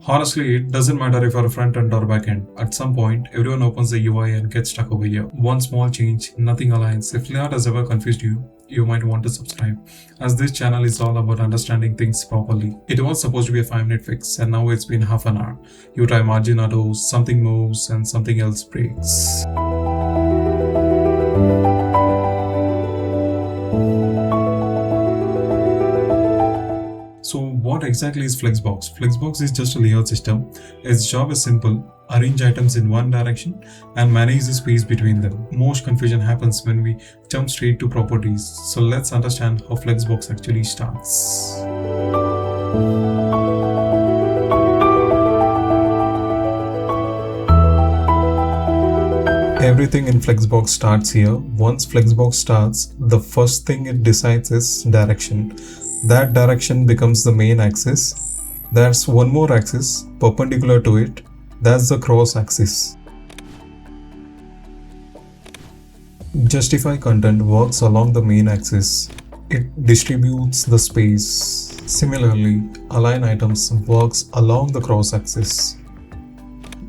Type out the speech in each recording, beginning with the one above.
Honestly, it doesn't matter if you're a front end or back end. At some point, everyone opens the UI and gets stuck over here. One small change, nothing aligns. If that has ever confused you, you might want to subscribe, as this channel is all about understanding things properly. It was supposed to be a 5-minute fix, and now it's been half an hour. You try margin auto, something moves, and something else breaks. So what exactly is Flexbox? Flexbox is just a layout system. Its job is simple: arrange items in one direction and manage the space between them. Most confusion happens when we jump straight to properties. So let's understand how Flexbox actually starts. Everything in Flexbox starts here. Once Flexbox starts, the first thing it decides is direction. That direction becomes the main axis. There's one more axis perpendicular to it. That's the cross axis. Justify content works along the main axis. It distributes the space. Similarly, align items works along the cross axis,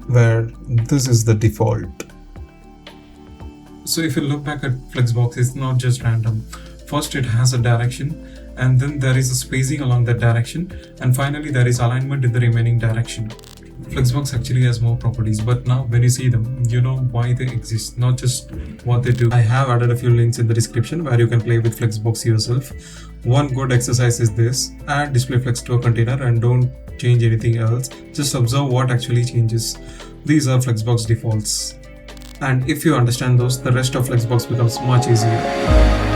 where this is the default. So if you look back at Flexbox, it's not just random. First it has a direction, and then there is a spacing along that direction, and finally there is alignment in the remaining direction. Flexbox actually has more properties, but now when you see them, you know why they exist, not just what they do. I have added a few links in the description where you can play with Flexbox yourself. One good exercise is this: add display flex to a container and don't change anything else. Just observe what actually changes. These are Flexbox defaults. And if you understand those, the rest of Flexbox becomes much easier.